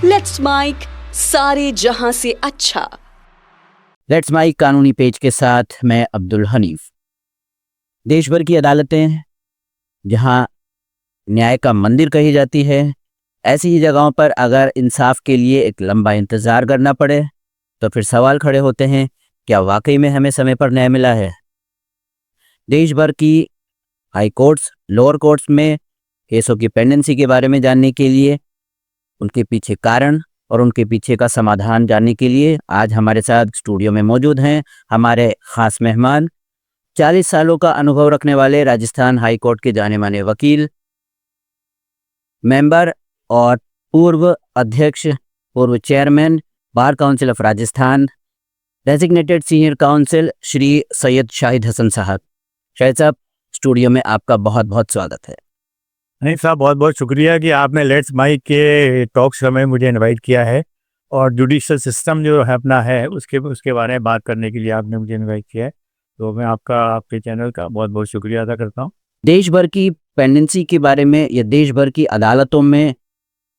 Let's mic सारे जहां से अच्छा। लेट्स माइक कानूनी पेज के साथ मैं अब्दुल हनीफ। देश भर की अदालतें जहां न्याय का मंदिर कही जाती है, ऐसी ही जगहों पर अगर इंसाफ के लिए एक लंबा इंतज़ार करना पड़े तो फिर सवाल खड़े होते हैं, क्या वाकई में हमें समय पर न्याय मिला है? देश भर की हाई कोर्ट्स, लोअर कोर्ट्स में केसों की पेंडेंसी के बारे में जानने के लिए, उनके पीछे कारण और उनके पीछे का समाधान जानने के लिए आज हमारे साथ स्टूडियो में मौजूद हैं हमारे ख़ास मेहमान, 40 सालों का अनुभव रखने वाले राजस्थान हाई कोर्ट के जाने माने वकील, मेंबर और पूर्व अध्यक्ष, पूर्व chairman bar council of Rajasthan, designated senior counsel Shri Syed Shahid Hasan साहब। शाहिद साहब, स्टूडियो में आपका बहुत बहुत स्वागत है। नहीं साहब, बहुत बहुत शुक्रिया कि आपने लेट्स माइक के टॉक शो में मुझे इनवाइट किया है और जुडिशल सिस्टम जो है अपना है उसके बारे में बात करने के लिए आपने मुझे इनवाइट किया है। तो मैं आपके चैनल का बहुत बहुत शुक्रिया अदा करता हूँ। देश भर की पेंडेंसी के बारे में या देश भर की अदालतों में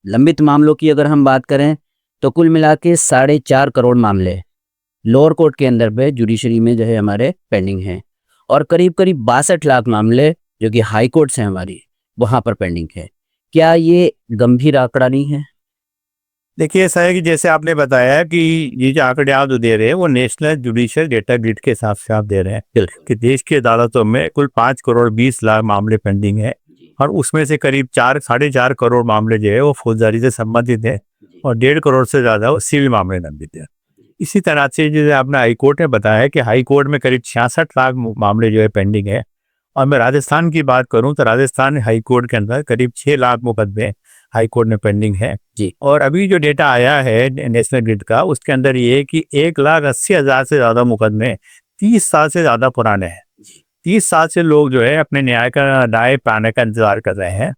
लंबित मामलों की अगर हम बात करें तो कुल मिला के 4.5 करोड़ मामले लोअर कोर्ट के अंदर पे जुडिशरी में जो है हमारे पेंडिंग हैं और करीब करीब 62 लाख मामले जो कि हाई कोर्ट्स हैं हमारी, वहाँ पर पेंडिंग है। क्या ये गंभीर आंकड़ा नहीं है? देखिए, ऐसा है कि जैसे आपने बताया कि ये जो आंकड़े आप जो दे रहे हैं वो नेशनल जुडिशल डेटा ग्रिड के हिसाब से आप दे रहे हैं कि देश की अदालतों में कुल 5 करोड़ 20 लाख मामले पेंडिंग है और उसमें से करीब 4.5 करोड़ मामले जो है वो फौजदारी से संबंधित है और 1.5 करोड़ से ज़्यादा वो सिविल मामले लंबित है। इसी तरह से जैसे आपने हाई कोर्ट ने बताया कि हाई कोर्ट में करीब 66 लाख मामले जो है पेंडिंग है और मैं राजस्थान की बात करूं तो राजस्थान हाई कोर्ट के अंदर करीब 6 लाख मुकदमे हाई कोर्ट में पेंडिंग है जी। और अभी जो डेटा आया है नेशनल ग्रिड का उसके अंदर ये है कि 1,80,000 से ज़्यादा मुकदमे 30 साल से ज़्यादा पुराने हैं। 30 साल से लोग जो है अपने न्याय पाने का इंतजार कर रहे हैं।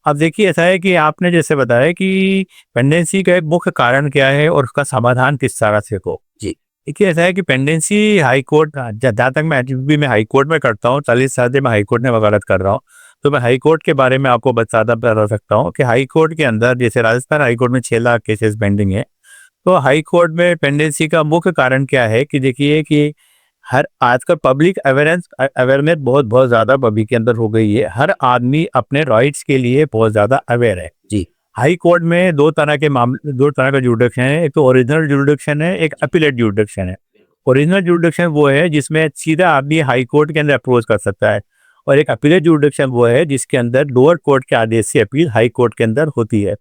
अब देखिए, ऐसा है कि आपने जैसे बताया कि पेंडेंसी का एक मुख्य कारण क्या है और उसका समाधान किस तरह से हो। जी। देखिए, ऐसा है कि पेंडेंसी हाई कोर्ट, जहाँ तक मैं हाई कोर्ट में करता हूँ, 40 साल से मैं हाई कोर्ट में वकालत कर रहा हूँ, तो मैं हाई कोर्ट के बारे में आपको बता सकता हूँ कि हाई कोर्ट के अंदर जैसे राजस्थान हाई कोर्ट में 6 लाख केसेस पेंडिंग है। तो हाई कोर्ट में पेंडेंसी का मुख्य कारण क्या है कि देखिए कि हर आजकल पब्लिक अवेयरनेस बहुत ज़्यादा पब्लिक के अंदर हो गई है। हर आदमी अपने राइट्स के लिए बहुत ज़्यादा अवेयर है। जी। हाई कोर्ट में दो तरह का जुडिक्शन है। एक तो ओरिजिनल जुडिक्शन है, एक अपीलेट जुडिक्शन है। ओरिजिनल जुडिक्शन वो है जिसमें सीधा आदमी हाई कोर्ट के अंदर अप्रोच कर सकता है और एक अपीलेट जुडिक्शन वो है जिसके अंदर लोअर कोर्ट के आदेश से अपील हाई कोर्ट के अंदर होती है।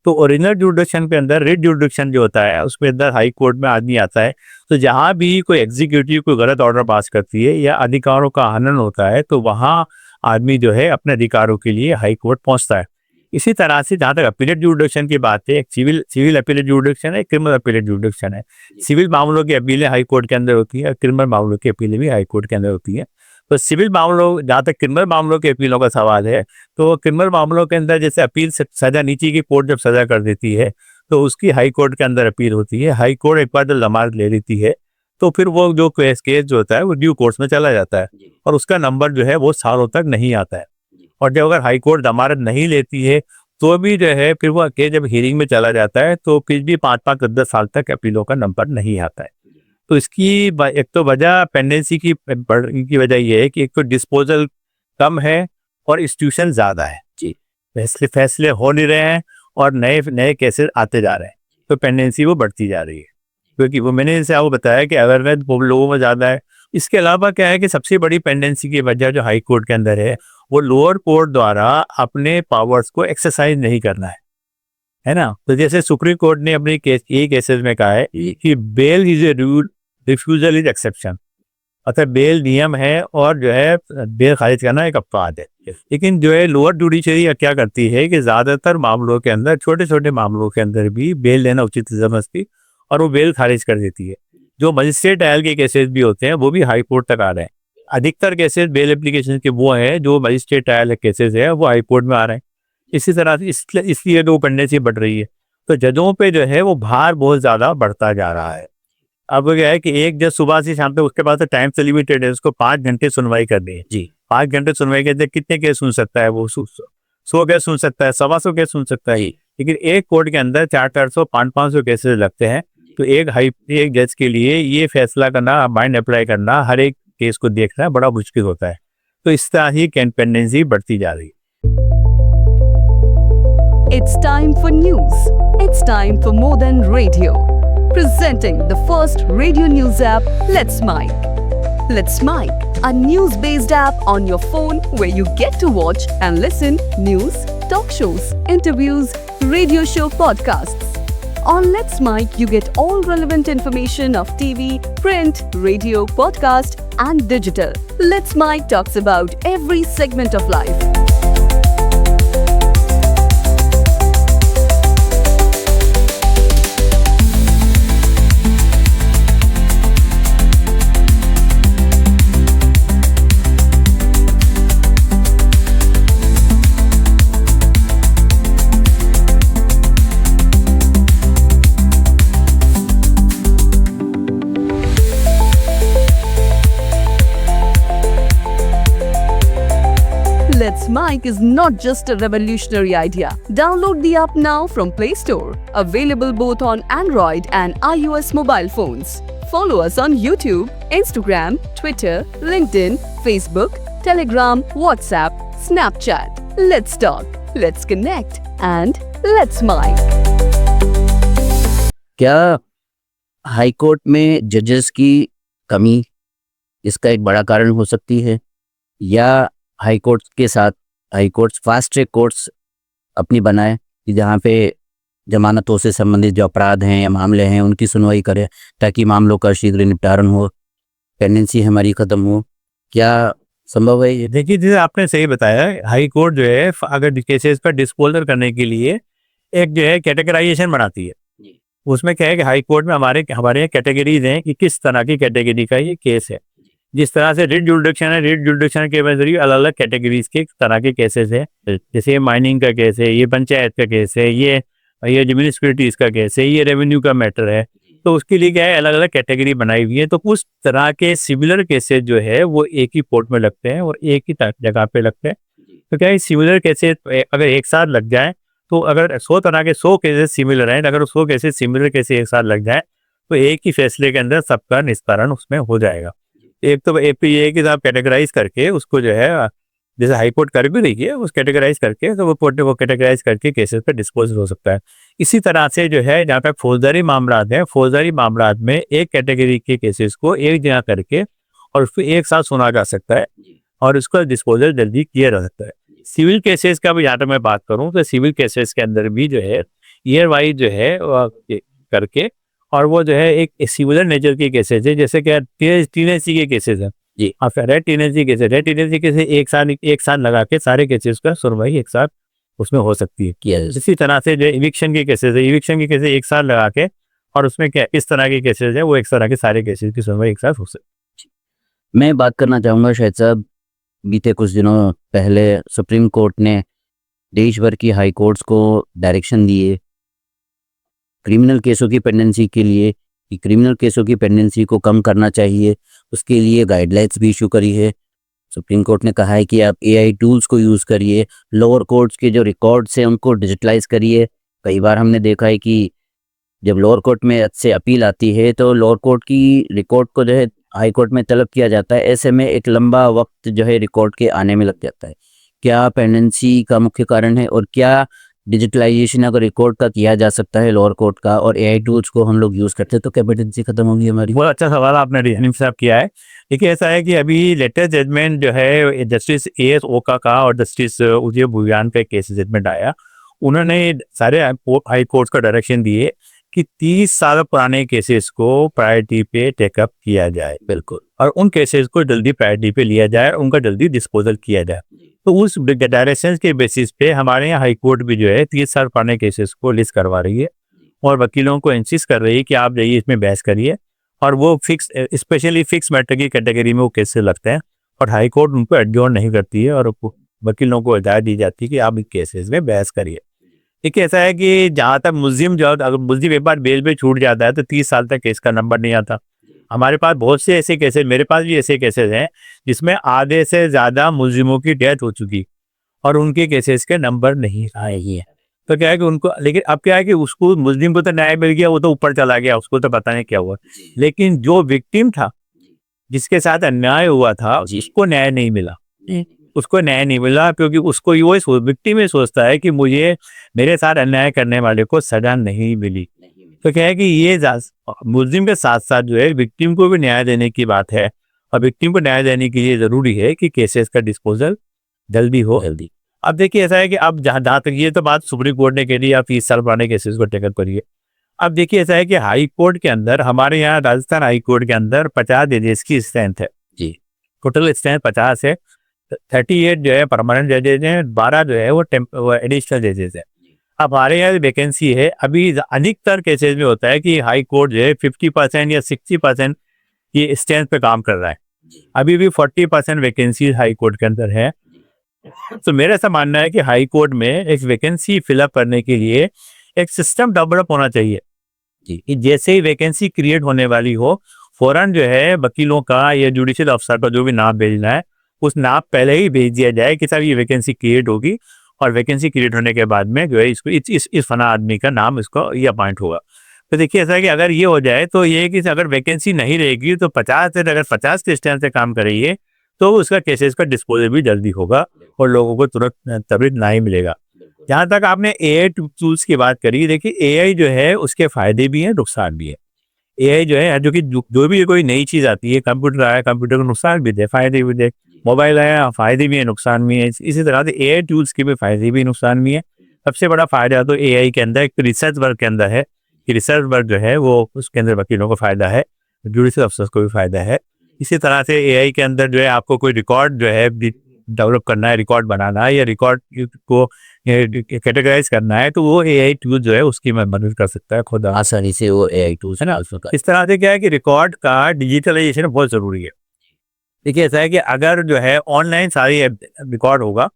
तो ओरिजिनल जुडिक्शन के अंदर रिट जुडिक्शन जो होता है उसमें अंदर हाई कोर्ट में आदमी आता है, तो जहाँ भी कोई एग्जीक्यूटिव कोई गलत ऑर्डर पास करती है या अधिकारों का हनन होता है तो वहाँ आदमी जो है अपने अधिकारों के लिए हाई कोर्ट पहुँचता है। इसी तरह से जहाँ तक अपीलेट जुडिक्शन की बात है, एक सिविल अपीलेट जुडिक्शन है, क्रिमिनल अपीलेट जुडिक्शन है। सिविल मामलों की अपीलें हाई कोर्ट के अंदर होती है और क्रिमिनल मामलों की अपीलें भी हाई कोर्ट के अंदर होती है। तो सिविल मामलों, जहाँ तक क्रिमिनल मामलों के अपीलों का सवाल है, तो क्रिमिनल मामलों के अंदर जैसे अपील सजा नीचे की कोर्ट जब सजा कर देती है तो उसकी हाई कोर्ट के अंदर अपील होती है। हाई कोर्ट एक बार जब जमानत ले लेती है तो फिर वो जो केस जो होता है वो ड्यू कोर्ट्स में चला जाता है और उसका नंबर जो है वो सालों तक नहीं आता है। और जब अगर हाई कोर्ट जमानत नहीं लेती है तो भी जो है फिर वो केस जब हियरिंग में चला जाता है तो फिर भी 5-5 10 साल तक अपीलों का नंबर नहीं आता है। तो इसकी एक तो वजह पेंडेंसी की वजह ये है कि एक तो डिस्पोजल कम है और इंस्टीट्यूशन ज़्यादा है। जी। फैसले हो नहीं रहे हैं और नए केसेस आते जा रहे हैं, तो पेंडेंसी वो बढ़ती जा रही है क्योंकि वो मैंने जैसे आपको बताया कि अवेयरनेस लोगों में ज़्यादा है। इसके अलावा क्या है कि सबसे बड़ी पेंडेंसी की वजह जो हाई कोर्ट के अंदर है वो लोअर कोर्ट द्वारा अपने पावर्स को एक्सरसाइज नहीं करना है ना। तो जैसे सुप्रीम कोर्ट ने अपने केसेस में कहा है कि bail is a rule, refusal is exception, अर्थात बेल नियम है और जो है बेल खारिज करना एक अपवाद है। लेकिन जो है लोअर जुडिशरी क्या करती है कि ज़्यादातर मामलों के अंदर, छोटे छोटे मामलों के अंदर भी बेल लेना उचित समझती और वो बेल खारिज कर देती है। जो मजिस्ट्रेट ट्रायल के केसेस भी होते हैं वो भी हाई कोर्ट तक आ रहे हैं। अधिकतर केसेस बेल एप्लीकेशन के वो हैं जो मजिस्ट्रेट ट्रायल केसेस है वो हाई कोर्ट में आ रहे हैं। इसी तरह से इसलिए तो पेंडेंसी बढ़ रही है। तो जजों पे जो है वो भार बहुत ज़्यादा बढ़ता जा रहा है। अब क्या है कि एक जज सुबह से शाम तक, उसके पास टाइम से लिमिटेड है, उसको 5 घंटे सुनवाई करनी है। जी। 5 घंटे सुनवाई करते कितने केस सुन सकता है वो? 100 केस सुन सकता है, 125 केस सुन सकता है। लेकिन एक कोर्ट के अंदर 400-400 500-500 केसेस लगते हैं। तो एक जज के लिए ये फैसला करना, माइंड अप्लाई करना, हर एक केस को देखना बड़ा मुश्किल होता है। तो इस तरह ही पेंडेंसी बढ़ती जा रही है। It's time for news. It's time for more than radio. Presenting the first radio news app, Let's Mic. Let's Mic, a news-based app on your phone where you get to watch and listen news, talk shows, interviews, radio show podcasts. On Let's Mic, you get all relevant information of TV, print, radio, podcast, and digital. Let's Mic talks about every segment of life. Let's Mic is not just a revolutionary idea. Download the app now from Play Store. Available both on Android and iOS mobile phones. Follow us on YouTube, Instagram, Twitter, LinkedIn, Facebook, Telegram, WhatsApp, Snapchat. Let's talk, let's connect, and let's Mic. क्या high court में जजेस की कमी इसका एक बड़ा कारण हो सकती है, या हाई कोर्ट के साथ high courts fast track courts अपनी बनाए कि जहाँ पे जमानतों से संबंधित जो अपराध हैं या मामले हैं उनकी सुनवाई करें ताकि मामलों का शीघ्र निपटारण हो, पेंडेंसी हमारी ख़त्म हो? क्या संभव है ये? देखिए, जैसे आपने सही बताया, हाई कोर्ट जो है अगर केसेस का डिस्पोजल करने के लिए एक जो है कैटेगराइजेशन बनाती है। उसमें क्या है कि हाई कोर्ट में हमारे यहाँ कैटेगरीज हैं कि किस तरह की कैटेगरी का ये केस है। जिस तरह से रिट जुरिडिक्शन है, रिट जुरिडिक्शन के जरिए अलग अलग कैटेगरीज के तरह के केसेस है। जैसे ये माइनिंग का केस है, ये पंचायत का केस है, ये म्यूनिसिपैलिटीज का केस है, ये रेवेन्यू का मैटर है। तो उसके लिए क्या है, अलग अलग कैटेगरी बनाई हुई है। तो उस तरह के सिमिलर केसेस जो है वो एक ही कोर्ट में लगते हैं और एक ही जगह पे लगते हैं। तो क्या है, सिमिलर केसेस अगर एक साथ लग जाए, तो अगर 100 तरह के 100 केसेस सिमिलर हैं, अगर 100 केसेस सिमिलर केसेस एक साथ लग जाए तो एक ही फैसले के अंदर सबका निस्तारण उसमें हो जाएगा। एक तो ये कि आप कैटेगराइज करके उसको जो है, जैसे हाई कोर्ट कर भी रही है, उस कैटेगराइज करके तो वो कैटेगराइज करके केसेस पे डिस्पोज हो सकता है। इसी तरह से जो है जहाँ पे फौजदारी मामलात हैं, फौजदारी मामलात में एक कैटेगरी के केसेस को एक जगह करके और उसको एक साथ सुना जा सकता है और उसका डिस्पोजल जल्दी किया जा सकता है। सिविल केसेस का भी यहाँ पे मैं बात करूँ तो सिविल केसेस के अंदर भी जो है ईयर वाइज जो है करके, और वो जो है एक सिमिलर नेचर के केसेस है, जैसे क्या टीनेसी के केसेस हैं जी, रेड टीनेसी केसेस एक साथ लगा के सारे केसेस का सुनवाई एक साथ उसमें हो सकती है। इसी तरह से जो इविक्शन के केसेस है, इविक्शन के केसेस एक साथ लगा के और उसमें क्या इस तरह के केसेस है वो एक तरह के सारे केसेस की सुनवाई एक साथ हो सकती है। मैं बात करना चाहूँगा शाहिद साहब, बीते कुछ दिनों पहले सुप्रीम कोर्ट ने देश भर की हाई कोर्ट्स को डायरेक्शन दिए क्रिमिनल केसों की पेंडेंसी के लिए कि क्रिमिनल केसों की पेंडेंसी को कम करना चाहिए। उसके लिए गाइडलाइंस भी इशू करी है। सुप्रीम कोर्ट ने कहा है कि आप एआई टूल्स को यूज़ करिए, लोअर कोर्ट्स के जो रिकॉर्ड्स हैं उनको डिजिटलाइज करिए। कई बार हमने देखा है कि जब लोअर कोर्ट में से अपील आती है तो लोअर कोर्ट की रिकॉर्ड को जो है हाई कोर्ट में तलब किया जाता है। ऐसे में एक लंबा वक्त जो है रिकॉर्ड के आने में लग जाता है। क्या पेंडेंसी का मुख्य कारण है, और क्या डिजिटलाइजेशन अगर रिकॉर्ड का किया जा सकता है लोअर कोर्ट का और एआई टूल्स को हम लोग यूज़ करते हैं तो क्या पेंडेंसी खत्म होगी हमारी? बहुत अच्छा सवाल आपने हनीफ साहब किया है। देखिए, ऐसा है कि अभी लेटेस्ट जजमेंट जो है जस्टिस एएस ओका का और जस्टिस उदय भुयान का केस जजमेंट आया। उन्होंने सारे हाई कोर्ट्स का डायरेक्शन दिए कि 30 साल पुराने केसेस को प्रायोरिटी पे टेकअप किया जाए, बिल्कुल, और उन केसेस को जल्दी प्रायोरिटी पे लिया जाए, उनका जल्दी डिस्पोजल किया जाए। तो उस डायरेक्शन के बेसिस पे हमारे यहाँ हाई कोर्ट भी जो है 30 साल पुराने केसेस को लिस्ट करवा रही है और वकीलों को इंसिस्ट कर रही है कि आप जाइए इसमें बहस करिए, और वो फिक्स स्पेशली फिक्स मैटर की कैटेगरी में वो केसेस लगते हैं और हाई कोर्ट उनको एडजॉर्न नहीं करती है और वकीलों को हिदायत दी जाती है कि आप इन केसेस में बहस करिए। एक ऐसा है कि जहाँ तक मुल्जिम जो अगर मुल्जिम एक बार बेल पे छूट जाता है तो 30 साल तक केस का नंबर नहीं आता। हमारे पास बहुत से ऐसे केसेस, मेरे पास भी ऐसे केसेस हैं जिसमें आधे से ज़्यादा मुल्जिमों की डेथ हो चुकी और उनके केसेस के नंबर नहीं आए ही हैं। तो क्या है कि उनको, लेकिन अब क्या है कि उसको मुस्लिम को तो न्याय मिल गया, वो तो ऊपर चला गया, उसको तो पता नहीं क्या हुआ, लेकिन जो विक्टिम था, जिसके साथ अन्याय हुआ था, उसको न्याय नहीं मिला। उसको न्याय नहीं मिला क्योंकि उसको वो विक्टिम ही सोचता है कि मुझे, मेरे साथ अन्याय करने वाले को सजा नहीं मिली। तो क्या है कि ये मुस्लिम के साथ साथ जो है विक्टिम को भी न्याय देने की बात है, और विक्टिम को न्याय देने के लिए जरूरी है कि केसेस का डिस्पोजल जल्दी हो। अब देखिए ऐसा है कि अब जहाँ तक ये तो बात सुप्रीम कोर्ट ने कह दी, आप 30 साल पुराने केसेस को टेकअप करिए। अब देखिए ऐसा है कि हाई कोर्ट के अंदर, हमारे यहाँ राजस्थान हाई कोर्ट के अंदर 50 जजेस की स्ट्रेंथ है जी, टोटल स्ट्रेंथ 50 है। 38 जो है परमानेंट जजेज हैं, 12 जो है वो एडिशनल जजेस है। अब हमारे यहाँ वैकेंसी है, अभी अधिकतर केसेस में होता है कि हाई कोर्ट जो है 50% या 60% ये स्ट्रेंथ पे काम कर रहा है, अभी भी 40% वैकेंसी हाई कोर्ट के अंदर है। तो मेरा ऐसा मानना है कि हाई कोर्ट में एक वैकेंसी फिलअप करने के लिए एक सिस्टम डेवलप होना चाहिए जी, कि जैसे ही वैकेंसी क्रिएट होने वाली हो, फौरन जो है वकीलों का या जुडिशियल अफसर का जो भी नाम भेजना है, उस नाम पहले ही भेज दिया जाए कि सर ये वैकेंसी क्रिएट होगी, और वैकेंसी क्रिएट होने के बाद में जो है इसको इस फना आदमी का नाम इसको ये अपॉइंट होगा। तो देखिए ऐसा है कि अगर ये हो जाए तो ये कि अगर वैकेंसी नहीं रहेगी तो 50 से, अगर 50 के स्टैंड से काम करेंगे तो उसका केसेस का डिस्पोजल भी जल्दी होगा और लोगों को तुरंत त्वरित न्याय मिलेगा। जहाँ तक आपने एआई टूल्स की बात करी, देखिए एआई जो है उसके फायदे भी हैं, नुकसान भी है। एआई जो है जो कि जो भी कोई नई चीज आती है, कंप्यूटर आया, कंप्यूटर को नुकसान भी दे, फायदे भी दे, मोबाइल आया, फायदे भी है, नुकसान भी है। इसी तरह से एआई टूल्स के भी फायदे भी नुकसान भी है। सबसे बड़ा फायदा तो एआई के अंदर एक रिसर्च वर्क के अंदर है कि रिसर्च वर्क जो है वो उसके अंदर वकीलों को फायदा है, जुडिशियल अफसर्स को भी फायदा है। इसी तरह से एआई के अंदर जो है आपको कोई रिकॉर्ड जो है डेवलप करना है, रिकॉर्ड बनाना है या रिकॉर्ड को कैटेगराइज करना है, तो वो एआई टूल जो है उसकी मदद कर सकता है खुद आसानी से, वो एआई टूल्स है ना उसका। इस तरह से क्या है कि रिकॉर्ड का डिजिटलाइजेशन बहुत जरूरी है। देखिए ऐसा है कि अगर जो है ऑनलाइन सारी रिकॉर्ड होगा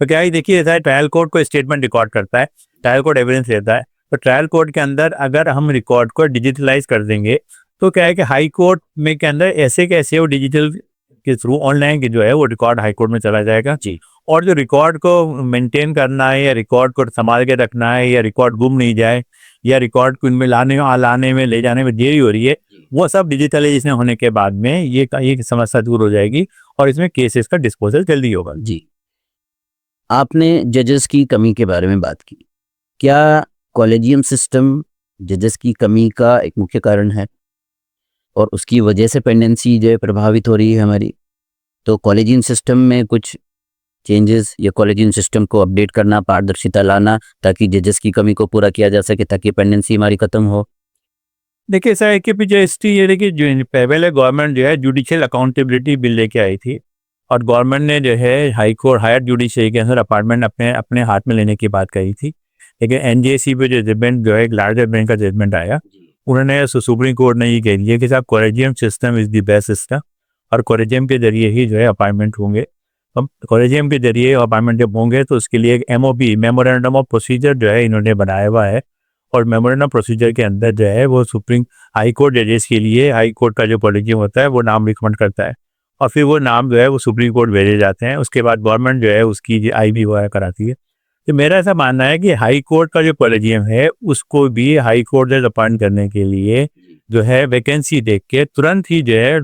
तो क्या है, देखिए ऐसा है ट्रायल कोर्ट को स्टेटमेंट रिकॉर्ड करता है, ट्रायल कोर्ट एविडेंस देता है, तो ट्रायल कोर्ट के अंदर अगर हम रिकॉर्ड को डिजिटलाइज कर देंगे तो क्या है कि हाई कोर्ट में के अंदर ऐसे कैसे वो डिजिटल के थ्रू ऑनलाइन के जो है वो रिकॉर्ड हाई कोर्ट में चला जाएगा जी। और जो रिकॉर्ड को मेंटेन करना है या रिकॉर्ड को संभाल के रखना है या रिकॉर्ड गुम नहीं जाए या रिकॉर्ड को इनमें लाने में ले जाने में देरी हो रही है, वो सब डिजिटलाइजेशन होने के बाद में ये समस्या दूर हो जाएगी और इसमें केसेस का डिस्पोजल जल्दी होगा जी। आपने जजेस की कमी के बारे में बात की, क्या कॉलेजियम सिस्टम जजेस की कमी का एक मुख्य कारण है और उसकी वजह से पेंडेंसी जो है प्रभावित हो रही है हमारी? तो कॉलेजियम सिस्टम में कुछ चेंजेस या कॉलेजियम सिस्टम को अपडेट करना, पारदर्शिता लाना, ताकि जजेस की कमी को पूरा किया जा सके, ताकि पेंडेंसी हमारी खत्म हो। देखिए ऐसा है कि पीछे ये देखिए जो पहले गवर्नमेंट जो है जुडिशियल अकाउंटेबिलिटी बिल लेके आई थी और गवर्नमेंट ने जो है हाई कोर्ट हायर जुडिशरी के अंदर अपार्टमेंट अपने हाथ में लेने की बात कही थी। लेकिन एनजेसी पे जो जजमेंट जो है एक लार्जर बेंच का जजमेंट आया, उन्होंने सुप्रीम कोर्ट ने ये कह दिया कि साहब collegium system is the best system और कॉलेजियम के जरिए ही जो है अपॉइंटमेंट होंगे। अब कॉलेजियम के जरिए अपॉइंटमेंट जब होंगे तो उसके लिए एक MOP मेमोरेंडम ऑफ प्रोसीजर जो है इन्होंने बनाया हुआ है और मेमोरेंडम प्रोसीजर के अंदर जो है वो सुप्रीम हाई कोर्ट जजेस के लिए हाई कोर्ट का जो कॉलेजियम होता है वो नाम रिकमेंड करता है और फिर वो नाम जो है वो सुप्रीम कोर्ट भेजे जाते हैं। उसके बाद गवर्नमेंट जो है उसकी IB वो कराती है। तो मेरा ऐसा मानना है कि हाई कोर्ट का जो कॉलेजियम है उसको भी हाई कोर्ट जज अपॉइंट करने के लिए जो है वैकेंसी देख के तुरंत ही जो है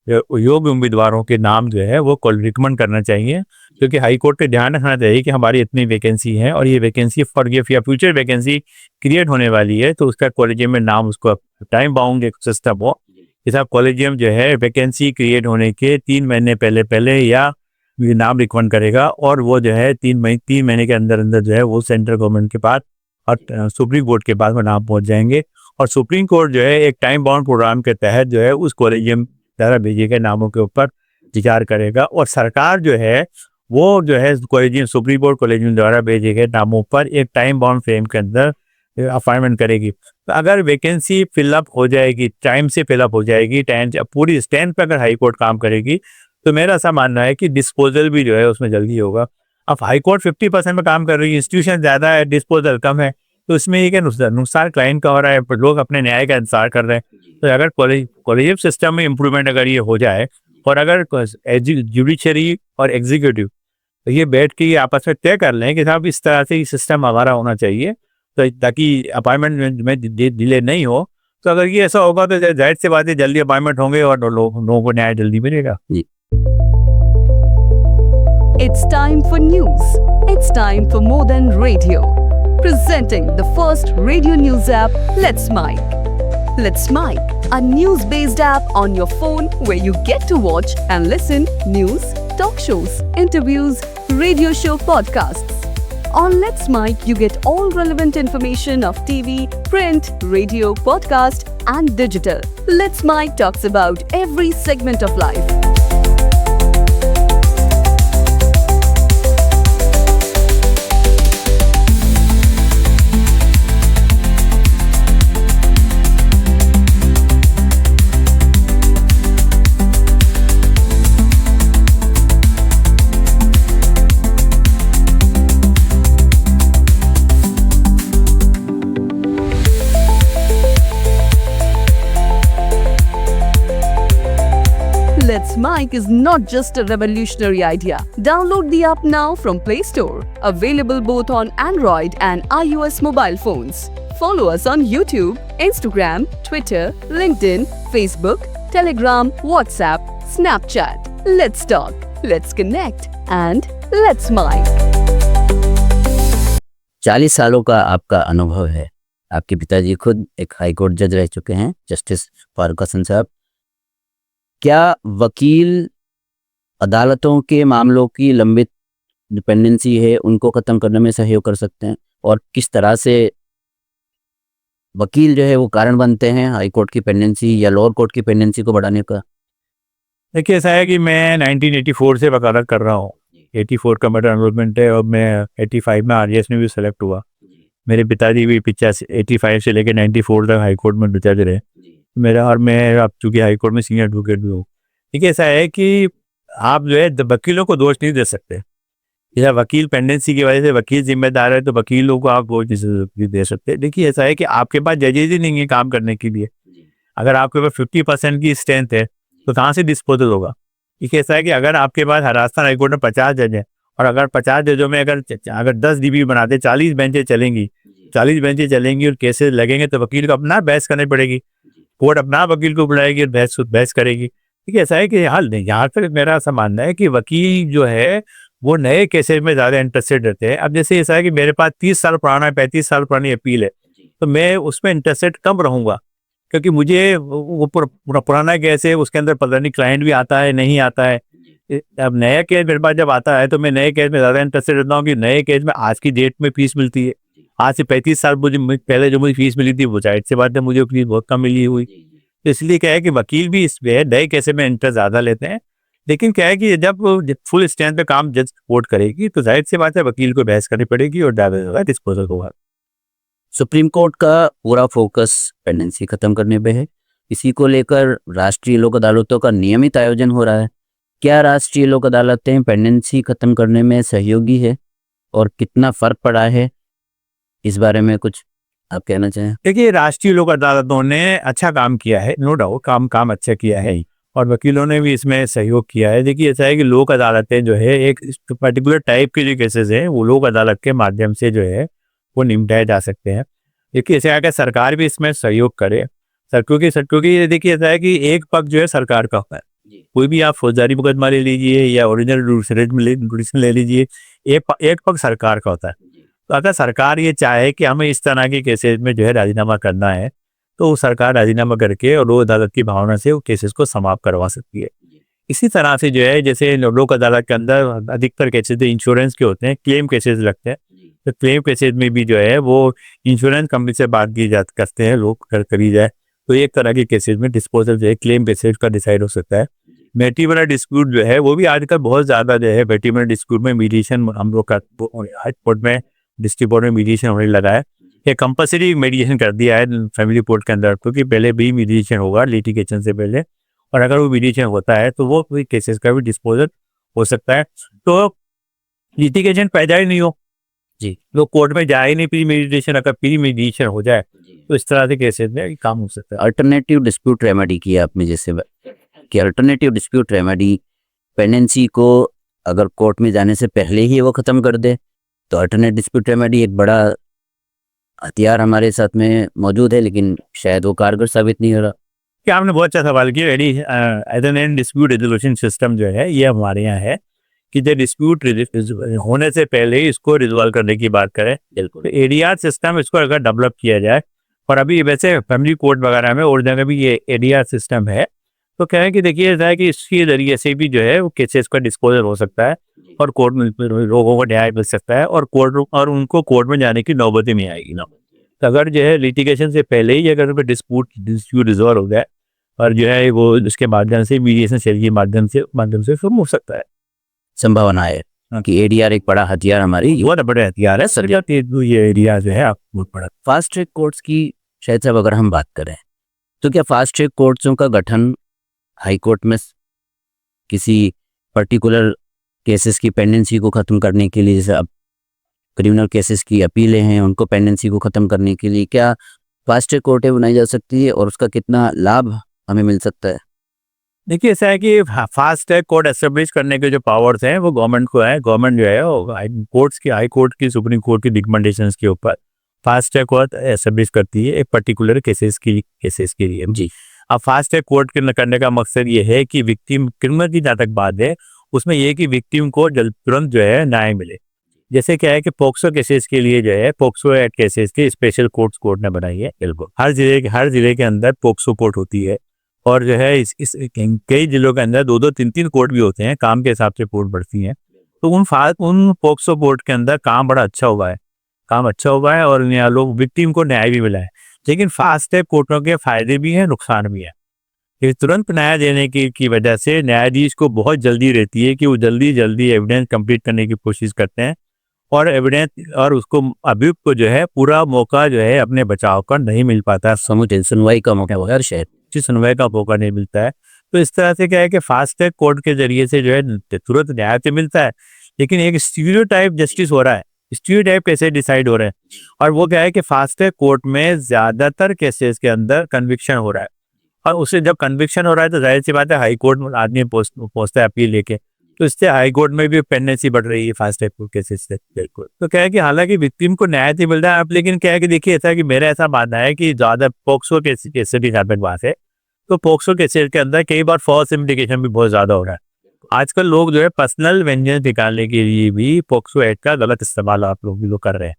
योग्य उम्मीदवारों के नाम जो है वो रिकमेंड करना चाहिए, क्योंकि हाई कोर्ट पे ध्यान रखना चाहिए कि हमारी इतनी वैकेंसी है और ये वैकेंसी फॉर या फ्यूचर वैकेंसी क्रिएट होने वाली है, तो उसका कॉलेजियम में नाम उसको टाइम बाउंड एक सिस्टम हो। जैसा कॉलेजियम जो है वैकेंसी क्रिएट होने के 3 महीने पहले या ये नाम रिकमेंड करेगा और वो जो है 3 महीने के अंदर जो है वो सेंट्रल गवर्नमेंट के पास और सुप्रीम कोर्ट के पास वो नाम पहुंच जाएंगे और सुप्रीम कोर्ट जो है एक टाइम बाउंड प्रोग्राम के तहत जो है उस कॉलेजियम द्वारा भेजे गए नामों के ऊपर विचार करेगा और सरकार जो है वो जो है कॉलेजियम सुप्रीम कोर्ट कॉलेजियम द्वारा भेजे गए नामों पर एक टाइम बाउंड फ्रेम के अंदर अपॉइंटमेंट करेगी। तो अगर वैकेंसी फिलअप हो जाएगी, टाइम से फिलअप हो जाएगी, टाइम पूरी स्टैंड पर अगर हाई कोर्ट काम करेगी तो मेरा ऐसा मानना है कि डिस्पोजल भी जो है उसमें जल्दी होगा। अब हाई कोर्ट 50% में काम कर रही है, इंस्टीट्यूशन ज़्यादा है, डिस्पोजल कम है, तो इसमें ये क्या नुकसान क्लाइंट का हो रहा है, लोग अपने न्याय का इंतजार कर रहे हैं। तो अगर कॉलेजियम सिस्टम में इम्प्रूवमेंट अगर ये हो जाए और अगर जुडिशरी और एग्जीक्यूटिव तो ये बैठ के ये आपस में तय कर लें कि साहब इस तरह से सिस्टम हमारा होना चाहिए, तो ताकि अपॉइंटमेंट में डिले नहीं हो। तो अगर ये ऐसा होगा तो जाहिर सी बात है जल्दी अपॉइंटमेंट होंगे और लोगों को न्याय जल्दी मिलेगा। It's time for news. It's time for more than radio. Presenting the first radio news app, Let's Mike. Let's Mike, a news-based app on your phone where you get to watch and listen news, talk shows, interviews, radio show podcasts. On Let's Mike, you get all relevant information of TV, print, radio, podcast, and digital. Let's Mike talks about every segment of life. Let's Mike is not just a revolutionary idea. Download the app now from Play Store. Available both on Android and iOS mobile phones. Follow us on YouTube, Instagram, Twitter, LinkedIn, Facebook, Telegram, WhatsApp, Snapchat. Let's talk, let's connect, and let's Mike. 40 सालों का आपका अनुभव है। आपके पिताजी खुद एक high court जज रह चुके हैं, जस्टिस फारूक हसन साहब। क्या वकील अदालतों के मामलों की लंबित डिपेंडेंसी है उनको ख़त्म करने में सहयोग कर सकते हैं, और किस तरह से वकील जो है वो कारण बनते हैं हाई कोर्ट की पेंडेंसी या लोअर कोर्ट की पेंडेंसी को बढ़ाने का? देखिए, ऐसा है कि मैं 1984 से वकालत कर रहा हूँ। 84 का मेरा एनरोलमेंट है और मैं 85 में RGS में भी सेलेक्ट हुआ। मेरे पिताजी भी 85 से लेकर 94 तक हाई कोर्ट में जज रहे मेरा, और मैं अब चूँकि हाई कोर्ट में सीनियर एडवोकेट भी हूँ। ठीक है, ऐसा है कि आप जो है वकीलों को दोष नहीं दे सकते। जैसा वकील पेंडेंसी की वजह से वकील जिम्मेदार है तो वकीलों को आप दोष नहीं दे सकते। देखिए, ऐसा है कि आपके पास जजेज ही नहीं है काम करने के लिए। अगर आपके पास 50% की स्ट्रेंथ है तो कहाँ से डिस्पोजल होगा। ठीक है, ऐसा है कि अगर आपके पास राजस्थान हाई कोर्ट में 50 जज हैं और अगर 50 जजों में अगर 10 DB बनाते 40 बेंचें चलेंगी, 40 बेंचें चलेंगी और केसेस लगेंगे तो वकील को अपना बहस करनी पड़ेगी, कोर्ट अपना वकील को बुलाएगी और बहस करेगी। ठीक है, ऐसा है कि हाल नहीं, यहाँ तक मेरा ऐसा मानना है कि वकील जो है वो नए केसेस में ज़्यादा इंटरेस्टेड रहते हैं। अब जैसे ऐसा है कि मेरे पास 30 साल पुराना 35 साल पुरानी अपील है तो मैं उसमें इंटरेस्टेड कम रहूँगा, क्योंकि मुझे वो पुराना केस है, उसके अंदर पता नहीं क्लाइंट भी आता है नहीं आता है। अब नया केस मेरे पास जब आता है तो मैं नए केस में ज़्यादा इंटरेस्टेड रहता हूँ कि नए केस में आज की डेट में फीस मिलती है। आज से 35 साल मुझे पहले जो मुझे फीस मिली थी वो जाहिर सी बात है मुझे फीस बहुत कम मिली हुई। तो इसलिए क्या है कि वकील भी इसमें नए केसे में इंटरेस्ट ज़्यादा लेते हैं। लेकिन क्या है कि जब फुल स्ट्रेंथ पे काम जज कोर्ट करेगी तो जाहिर सी बात है वकील को बहस करनी पड़ेगी और डिस्पोजल होगा। सुप्रीम कोर्ट का पूरा फोकस पेंडेंसी खत्म करने पे है। इसी को लेकर राष्ट्रीय लोक अदालतों का नियमित आयोजन हो रहा है। क्या राष्ट्रीय लोक अदालतें पेंडेंसी खत्म करने में सहयोगी है और कितना फर्क पड़ा है, इस बारे में कुछ आप कहना चाहें? देखिए, राष्ट्रीय लोक अदालतों ने अच्छा काम किया है, नो डाउट काम अच्छा किया है और वकीलों ने भी इसमें सहयोग किया है। देखिए, ऐसा है कि लोक अदालतें जो है एक पर्टिकुलर टाइप के जो केसेस हैं वो लोक अदालत के माध्यम से जो है वो निपटाए जा सकते हैं। देखिए, ऐसा है कि सरकार भी इसमें सहयोग करे। क्योंकि देखिए ऐसा है कि एक पक्ष जो है सरकार का होता है। कोई भी आप फौजदारी मुकदमा ले लीजिए या ओरिजिनल जुडिशल ले लीजिए, एक पक्ष सरकार का होता है। तो अगर सरकार ये चाहे कि हमें इस तरह के केसेस में जो है राजीनामा करना है तो सरकार राजीनामा करके और लोक अदालत की भावना से वो केसेस को समाप्त करवा सकती है। इसी तरह से जो है जैसे लोक अदालत के अंदर अधिकतर केसेस इंश्योरेंस के होते हैं, क्लेम केसेस लगते हैं, तो क्लेम केसेस में भी जो है वो इंश्योरेंस कंपनी से बात की करते हैं लोग करी जाए तो एक तरह के केसेस में डिस्पोजल जो है क्लेम केसेस का डिसाइड हो सकता है। मैट्रिमोनियल डिस्प्यूट जो है वो भी आजकल बहुत ज़्यादा जो है मैट्रिमोनियल डिस्प्यूट में मीडिएशन हम लोग का हाई कोर्ट में डिस्ट्रिक्ट कोर्ट में मीडिएशन होने लगा है। ये कंपल्सरी मीडिएशन कर दिया है फैमिली कोर्ट के अंदर, क्योंकि पहले भी मीडिएशन होगा लिटिगेशन से पहले, और अगर वो मीडिएशन होता है तो वो केसेस का भी डिस्पोजल हो सकता है। तो लिटिगेशन पैदा ही नहीं हो जी, लोग कोर्ट में जाए ही नहीं, प्री मीडिएशन अगर प्री मीडिएशन हो जाए तो इस तरह से केसेस में काम हो सकता है। अल्टरनेटिव डिस्प्यूट रेमेडी की आपने जैसे कि अल्टरनेटिव डिस्प्यूट रेमेडी पेंडेंसी को अगर कोर्ट में जाने से पहले ही वो ख़त्म कर दे तो अल्टरनेट डिस्प्यूट रेमेडी एक बड़ा हथियार हमारे साथ में मौजूद है, लेकिन शायद वो कारगर साबित नहीं हो रहा। क्या आपने बहुत अच्छा सवाल किया। अल्टरनेट डिस्प्यूट रेजोल्यूशन सिस्टम जो है ये हमारे यहाँ है कि जो डिस्प्यूट होने से पहले ही इसको रिजॉल्व करने की बात करें। बिल्कुल। तो एडीआर सिस्टम इसको अगर डेवलप किया जाए, और अभी वैसे फैमिली कोर्ट वगैरह में और जगह भी ये एडीआर सिस्टम है, तो क्या है कि देखिए ऐसा है कि इसके जरिए से भी जो है वो केसेस का डिस्पोजल हो सकता है और कोर्ट में लोगों को न्याय मिल सकता है और उनको कोर्ट में जाने की नौबत ही नहीं आएगी ना। तो अगर जो है लिटिगेशन से पहले ही अगर डिस्प्यूट रिजॉल्व हो जाए और जो है वो इसके माध्यम से मीडिएशन सेल के माध्यम से खत्म हो सकता है। संभावना है कि एडीआर एक बड़ा हथियार हमारी बहुत बड़े हथियार है सर। ये एरिया जो है आप बहुत बड़ा। फास्ट ट्रैक कोर्ट्स की शायद साहब अगर हम बात करें तो क्या फास्ट ट्रैक कोर्ट्सों का गठन हाई कोर्ट में किसी पर्टिकुलर केसेस की पेंडेंसी को ख़त्म करने के लिए, जैसे अब क्रिमिनल केसेस की अपीलें हैं उनको पेंडेंसी को ख़त्म करने के लिए क्या फास्ट ट्रैक कोर्टें बनाई जा सकती है और उसका कितना लाभ हमें मिल सकता है? देखिए ऐसा है कि फास्ट ट्रैक कोर्ट एस्टेब्लिश करने के जो पावर्स हैं वो गवर्नमेंट को है। गवर्नमेंट जो है वो हाई कोर्ट की सुप्रीम कोर्ट की रिकमेंडेशंस के ऊपर फास्ट ट्रैक कोर्ट एस्टेब्लिश करती है एक पर्टिकुलर केसेस के लिए जी। अब फास्ट ट्रैक कोर्ट करने का मकसद ये है कि विक्टिम क्रिमिनल की जहाँ तक बात है उसमें यह कि विक्टिम को तुरंत जो है न्याय मिले। जैसे क्या है कि पोक्सो केसेस के लिए जो है पोक्सो एक्ट केसेस की स्पेशल कोर्ट ने बनाई है। बिल्कुल हर जिले के अंदर पोक्सो कोर्ट होती है और जो है इस कई जिलों के अंदर 2-3 कोर्ट भी होते हैं, काम के हिसाब से कोर्ट बढ़ती हैं। तो उन पोक्सो कोर्ट के अंदर काम बड़ा अच्छा हुआ है और यहाँ लोग विक्टिम को न्याय भी मिला है। लेकिन फास्ट ट्रैक कोर्टों के फायदे भी हैं, नुकसान भी है। ये तुरंत न्याय देने की वजह से न्यायाधीश को बहुत जल्दी रहती है कि वो जल्दी एविडेंस कंप्लीट करने की कोशिश करते हैं और एविडेंस और उसको अभियुक्त को जो है पूरा मौका जो है अपने बचाव का नहीं मिल पाता, सुनवाई का मौका वगैरह शायद सुनवाई का मौका नहीं मिलता है। तो इस तरह से क्या है कि फास्ट ट्रैक कोर्ट के जरिए से जो है तुरंत न्याय तो मिलता है, लेकिन एक स्टीरियोटाइप जस्टिस हो रहा है। स्टीरियोटाइप कैसे डिसाइड हो रहे हैं, और वो क्या है कि फास्ट ट्रैक कोर्ट में ज्यादातर केसेस के अंदर कन्विक्शन हो रहा है, और उससे जब कन्विक्शन हो रहा है तो जाहिर सी बात है हाई कोर्ट में आदमी पहुंचता है अपील लेके, तो इससे हाई कोर्ट में भी पेंडेंसी बढ़ रही है फास्ट ट्रैक कोर्ट केसेस से। बिल्कुल तो क्या है कि हालांकि विक्टिम को न्याय तो मिल रहा है अब, लेकिन क्या है कि देखिए ऐसा कि मेरा ऐसा मानना है कि ज्यादा पोक्सो केसेस की जहाँ तक बात है तो पोक्सो केसेस के अंदर कई बार फॉल्स इम्प्लीकेशन भी बहुत ज्यादा हो रहा है। आजकल लोग जो है पर्सनल वेंजेंस निकालने के लिए भी पोक्सो एक्ट का गलत इस्तेमाल आप लोग भी लोग कर रहे हैं।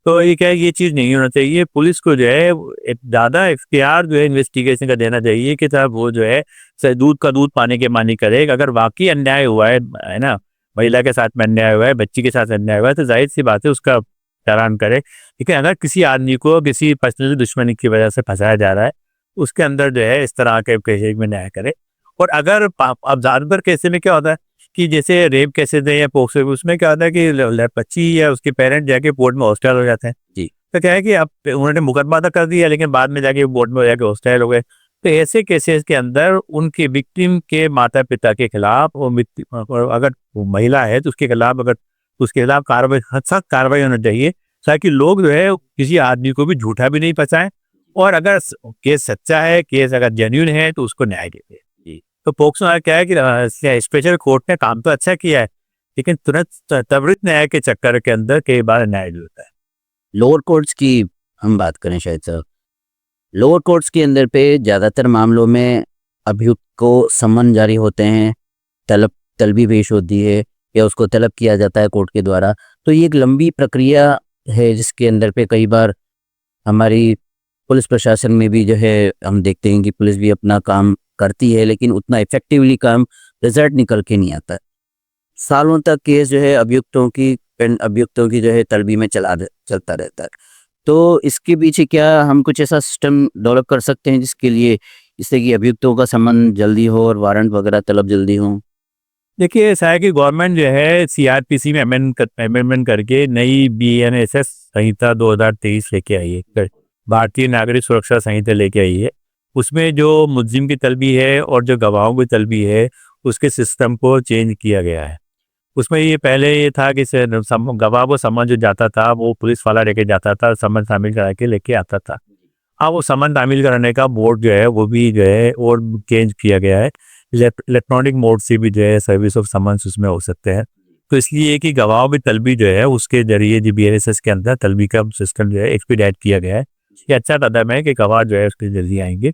तो ये क्या है, ये चीज नहीं होना चाहिए। पुलिस को जो है एक ज्यादा इख्तियार जो है इन्वेस्टिगेशन का देना चाहिए कि साहब वो जो है दूध का दूध पानी के मानी करे। अगर वाकई अन्याय हुआ है ना, महिला के साथ में अन्याय हुआ है, बच्ची के साथ अन्याय हुआ है, तो जाहिर सी बात है उसका चालान करे। लेकिन अगर किसी आदमी को किसी पर्सनल दुश्मनी की वजह से फंसाया जा रहा है, उसके अंदर जो है इस तरह के केसेस में न्याय करे। और अगर अब ज्यादातर केसेस में क्या होता है कि जैसे रेप केसेस है या पोक्सो, उसमें क्या होता है कि बच्ची या उसके पेरेंट जाके कोर्ट में हॉस्टाइल हो जाते हैं जी। तो क्या है कि अब उन्होंने मुकदमा तो कर दिया, लेकिन बाद में जाके कोर्ट में जाके हॉस्टाइल हो गए। तो ऐसे केसेस के अंदर उनके विक्टिम के माता पिता के खिलाफ, और अगर वो महिला है तो उसके खिलाफ कार्रवाई, सख्त कार्रवाई होनी चाहिए, ताकि लोग जो है किसी आदमी को भी झूठा भी नहीं फंसाएं, और अगर केस सच्चा है, केस अगर जेन्युइन है तो उसको न्याय देते। तो पोक्सो क्या है कि स्पेशल कोर्ट ने काम तो अच्छा किया है, लेकिन तुरंत त्वरित न्याय के चक्कर के अंदर कई बार न्याय भी होता है। लोअर कोर्ट्स की हम बात करें शायद सर, लोअर कोर्ट्स के अंदर पे ज़्यादातर मामलों में अभियुक्त को सम्मन जारी होते हैं, तलबी पेश होती है या उसको तलब किया जाता है कोर्ट के द्वारा। तो ये एक लंबी प्रक्रिया है जिसके अंदर पे कई बार हमारी पुलिस प्रशासन में भी जो है हम देखते हैं कि पुलिस भी अपना काम करती है, लेकिन उतना इफेक्टिवली काम रिजल्ट निकल के नहीं आता। सालों तक केस जो है अभियुक्तों की जो है तलबी में चलता रहता है। तो इसके पीछे क्या हम कुछ ऐसा सिस्टम डेवलप कर सकते हैं जिससे कि अभियुक्तों का सम्मन जल्दी हो और वारंट वगैरह तलब जल्दी हो? देखिए ऐसा है कि गवर्नमेंट जो है सीआरपीसी में अमेंडमेंट करके नई बीएनएसएस संहिता 2023 लेके आई है, भारतीय नागरिक सुरक्षा संहिता लेके आई है। उसमें जो मुल्जिम की तलबी है और जो गवाहों की तलबी है उसके सिस्टम को चेंज किया गया है। उसमें ये पहले ये था कि गवाह को समन जो जाता था वो पुलिस वाला लेके जाता था, समन शामिल करा के लेके आता था। अब वो समन शामिल कराने का बोर्ड जो है वो भी जो है और चेंज किया गया है, इलेक्ट्रॉनिक मोड से भी जो है सर्विस ऑफ समन्स उसमें हो सकते हैं। तो इसलिए कि गवाह भी तलबी जो है उसके जरिए जो BLSS के अंदर तलबी का सिस्टम जो है एक्सपीडाइट किया गया है। ये अच्छा कदम है कि गवाह जो है उसके जल्दी आएंगे।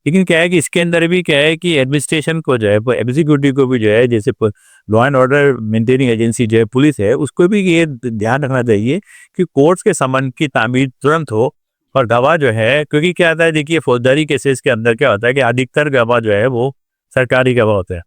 लेकिन क्या है कि इसके अंदर भी क्या है कि एडमिनिस्ट्रेशन को जो है एग्जीक्यूटिव को भी जो है जैसे law and order maintaining agency जो है पुलिस है उसको भी ये ध्यान रखना चाहिए कि कोर्ट्स के समन की तामीर तुरंत हो। और गवाह जो है, क्योंकि क्या होता है देखिए फौजदारी केसेस के अंदर क्या होता है कि अधिकतर गवाह जो है वो सरकारी गवाह होते हैं,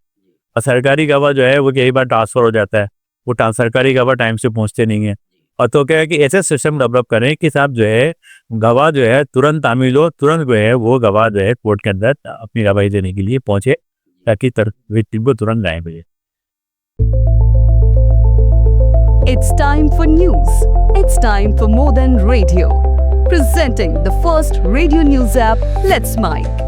और सरकारी गवाह जो है वो कई बार ट्रांसफर हो जाता है, वो सरकारी गवाह टाइम से पहुंचते नहीं है। और तो क्या है कि ऐसे सिस्टम डेवलप करें कि साहब जो है गवाह जो है तुरंत तामील हो, तुरंत जो है वो गवाह जो है कोर्ट के अंदर अपनी गवाही देने के लिए पहुंचे, ताकि विक्टिम को तुरंत न्याय मिले। It's time for news. It's time for more than radio. Presenting the first radio news app, Let's Mike.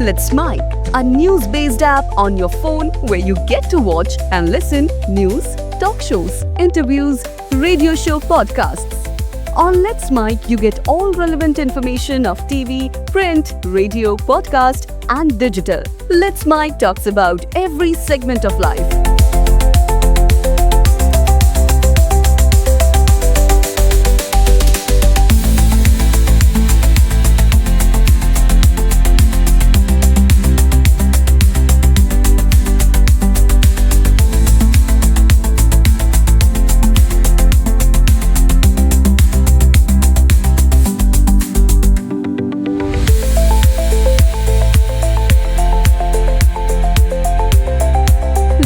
Let's Mike, a news-based app on your phone where you get to watch and listen news, talk shows, interviews, radio show podcasts. On Let's Mike, you get all relevant information of TV, print, radio, podcast, and digital. Let's Mike talks about every segment of life.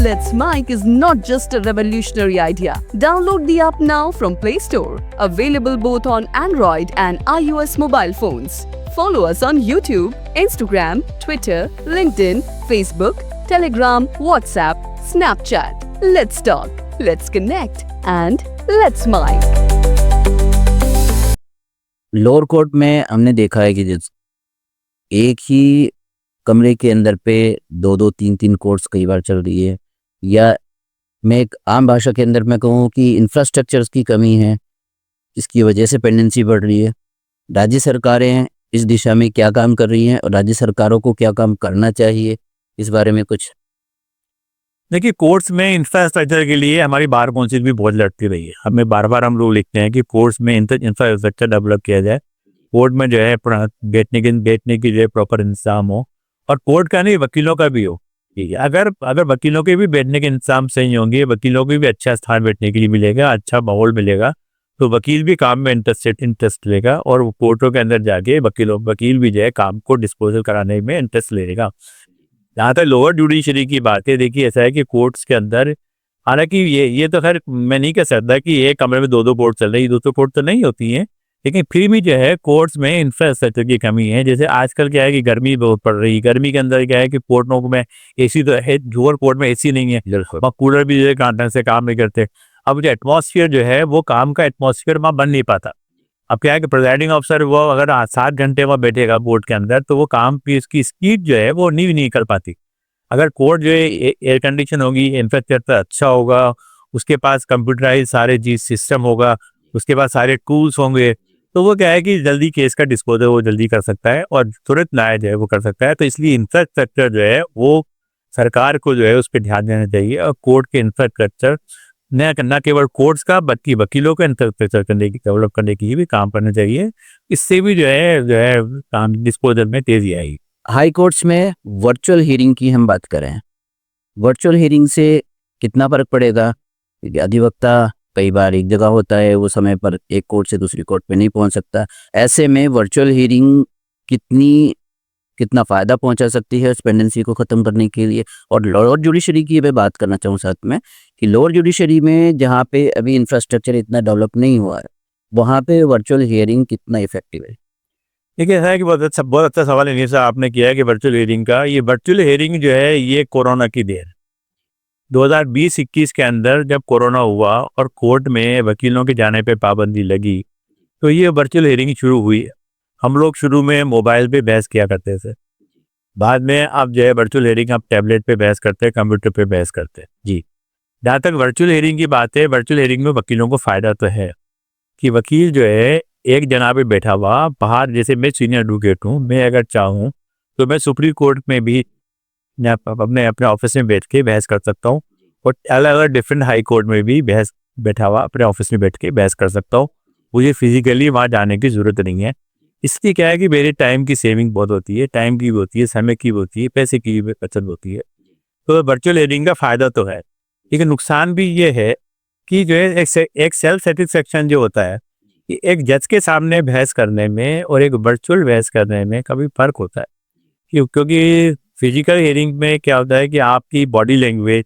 Let's Mike is not just a revolutionary idea. Download the app now from Play Store. Available both on Android and iOS mobile phones. Follow us on YouTube, Instagram, Twitter, LinkedIn, Facebook, Telegram, WhatsApp, Snapchat. Let's talk, let's connect, and let's Mike. Lower court में हमने देखा है कि जिस एक ही कमरे के अंदर पे दो दो तीन तीन कोर्ट्स कई बार चल रही है, या मैं एक आम भाषा के अंदर मैं कहूँ कि इंफ्रास्ट्रक्चर्स की कमी है, इसकी वजह से पेंडेंसी बढ़ रही है। राज्य सरकारें इस दिशा में क्या काम कर रही हैं और राज्य सरकारों को क्या काम करना चाहिए, इस बारे में कुछ? देखिए कोर्ट्स में इंफ्रास्ट्रक्चर के लिए हमारी बार काउंसिल भी बहुत लड़ती रही है। हमें बार बार हम लोग लिखते हैं कि कोर्ट्स में इंफ्रास्ट्रक्चर डेवलप किया जाए, कोर्ट में जो है बैठने की जो है प्रॉपर इंतजाम हो, और कोर्ट का नहीं वकीलों का भी हो। अगर वकीलों के भी बैठने के इंतजाम सही होंगे, वकीलों को भी अच्छा स्थान बैठने के लिए मिलेगा, अच्छा माहौल मिलेगा, तो वकील भी काम में इंटरेस्ट लेगा, और कोर्टों के अंदर जाके वकील भी जो है काम को डिस्पोजल कराने में इंटरेस्ट लेगा। जहाँ तक लोअर जुडिशरी की बात है, देखिए ऐसा है कि कोर्ट्स के अंदर, हालांकि ये तो खैर मैं नहीं कह सकता कि एक कमरे में दो कोर्ट चल रही, दो कोर्ट तो नहीं होती हैं, लेकिन फिर भी जो है कोर्ट्स में इंफ्रास्ट्रक्चर की कमी है। जैसे आजकल क्या है कि गर्मी बहुत पड़ रही है, गर्मी के अंदर क्या है कि कोर्टों में एसी तो है, लोअर कोर्ट में एसी नहीं है, वहाँ कूलर भी जो है ढंग से काम नहीं करते। अब जो एटमॉस्फेयर जो है वो काम का एटमॉस्फेयर वहाँ बन नहीं पाता। अब क्या है कि प्रिजाइडिंग ऑफिसर वो अगर 7 घंटे वहाँ बैठेगा बोर्ड के अंदर, तो वो काम की इसकी स्पीड जो है वो नहीं कर पाती। अगर कोर्ट जो है एयर कंडीशन होगी, इंफ्रास्ट्रक्चर अच्छा होगा, उसके पास कंप्यूटराइज सारे चीज सिस्टम होगा, उसके पास सारे टूल्स होंगे, तो वो क्या है कि जल्दी केस का डिस्पोजल वो जल्दी कर सकता है और तुरंत न्याय जो है वो कर सकता है। तो इसलिए इंफ्रास्ट्रक्चर जो है वो सरकार को जो है उस पर ध्यान देना चाहिए, और कोर्ट के इंफ्रास्ट्रक्चर न केवल कोर्ट्स का बल्कि वकीलों का इंफ्रास्ट्रक्चर डेवलप करने की भी काम करना चाहिए। इससे भी जो है काम डिस्पोजल में तेजी आएगी। हाई कोर्ट्स में वर्चुअल हियरिंग की हम बात करें, वर्चुअल हियरिंग से कितना फर्क पड़ेगा? क्योंकि अधिवक्ता कई बार एक जगह होता है, वो समय पर एक कोर्ट से दूसरी कोर्ट पे नहीं पहुंच सकता। ऐसे में वर्चुअल हियरिंग कितना फ़ायदा पहुंचा सकती है उस पेंडेंसी को ख़त्म करने के लिए? और लोअर जुडिशरी की मैं बात करना चाहूँ साथ में कि लोअर जुडिशरी में जहाँ पे अभी इंफ्रास्ट्रक्चर इतना डेवलप नहीं हुआ है, वहाँ पे वर्चुअल हियरिंग कितना इफेक्टिव है? देखिए ऐसा है कि बहुत अच्छा सवाल इन्हीं से आपने किया है कि वर्चुअल हियरिंग का, ये वर्चुअल हियरिंग जो है ये कोरोना की देर 2020-21 के अंदर जब कोरोना हुआ और कोर्ट में वकीलों के जाने पे पाबंदी लगी, तो ये वर्चुअल हियरिंग शुरू हुई। हम लोग शुरू में मोबाइल पे बहस किया करते थे, बाद में अब जो है वर्चुअल हियरिंग आप टैबलेट पे बहस करते हैं, कंप्यूटर पे बहस करते हैं। जी, जहाँ तक वर्चुअल हियरिंग की बात है, वर्चुअल हियरिंग में वकीलों को फ़ायदा तो है कि वकील जो है एक जगह पे बैठा हुआ बाहर, जैसे मैं सीनियर एडवोकेट हूँ, मैं अगर चाहूँ तो मैं सुप्रीम कोर्ट में भी मैं अपने अपने ऑफिस में बैठ के बहस कर सकता हूँ, और अलग अलग डिफरेंट हाई कोर्ट में भी बहस बैठा हुआ अपने ऑफिस में बैठ के बहस कर सकता हूँ। मुझे फिजिकली वहाँ जाने की ज़रूरत नहीं है। इसलिए क्या है कि मेरे टाइम की सेविंग बहुत होती है, टाइम की भी होती है, समय की भी होती है, पैसे की भी बचत होती है। तो वर्चुअल हियरिंग का फ़ायदा तो है, लेकिन नुकसान भी ये है कि जो है एक सेल्फ सेटिस्फेक्शन जो होता है कि एक जज के सामने बहस करने में और एक वर्चुअल बहस करने में कभी फ़र्क होता है। क्योंकि फिजिकल हियरिंग में क्या होता है कि आपकी बॉडी लैंग्वेज,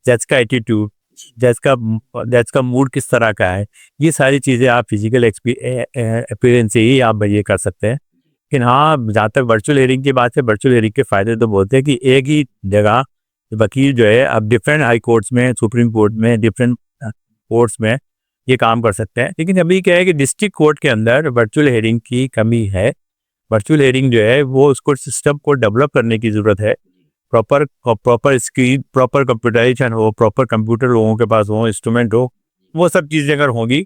जज का एटीट्यूड, जज का मूड किस तरह का है, ये सारी चीज़ें आप फिजिकल अपीयरेंस से ही आप ये कर सकते हैं। लेकिन हाँ, जहाँ तक वर्चुअल हियरिंग की बात है, वर्चुअल हियरिंग के फ़ायदे तो बहुत है कि एक ही जगह वकील जो है अब डिफरेंट हाई कोर्ट्स में, सुप्रीम कोर्ट में, डिफरेंट कोर्ट्स में ये काम कर सकते हैं। लेकिन अभी क्या है कि डिस्ट्रिक्ट कोर्ट के अंदर वर्चुअल हियरिंग की कमी है। वर्चुअल हियरिंग जो है वो उसको सिस्टम को डेवलप करने की ज़रूरत है। प्रॉपर स्क्रीन, प्रॉपर कंप्यूटराइजेशन हो, प्रॉपर कंप्यूटर लोगों के पास हो, इंस्ट्रूमेंट हो, वो सब चीज़ें अगर होंगी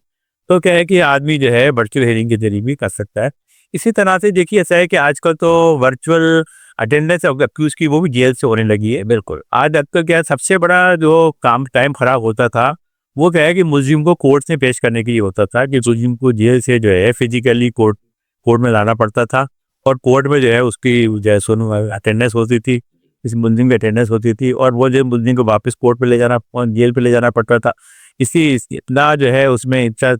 तो क्या है कि आदमी जो है वर्चुअल हियरिंग के जरिए भी कर सकता है। इसी तरह से देखिए, ऐसा है कि आजकल तो वर्चुअल अटेंडेंस अक्यूज की वो भी जेल से होने लगी है। बिल्कुल, आज आजकल क्या है, सबसे बड़ा जो काम टाइम खराब होता था वो क्या है कि मुलजिम को कोर्ट में पेश करने के लिए होता था कि मुलजिम को जेल से जो है फिजिकली कोर्ट में लाना पड़ता था, और कोर्ट में जो है उसकी जो है सुनो अटेंडेंस होती थी, इस मुलजिम की अटेंडेंस होती थी, और वो जो मुलजिम को वापस कोर्ट पे ले जाना और जेल पे ले जाना पड़ता था। इतना जो है उसमें इतना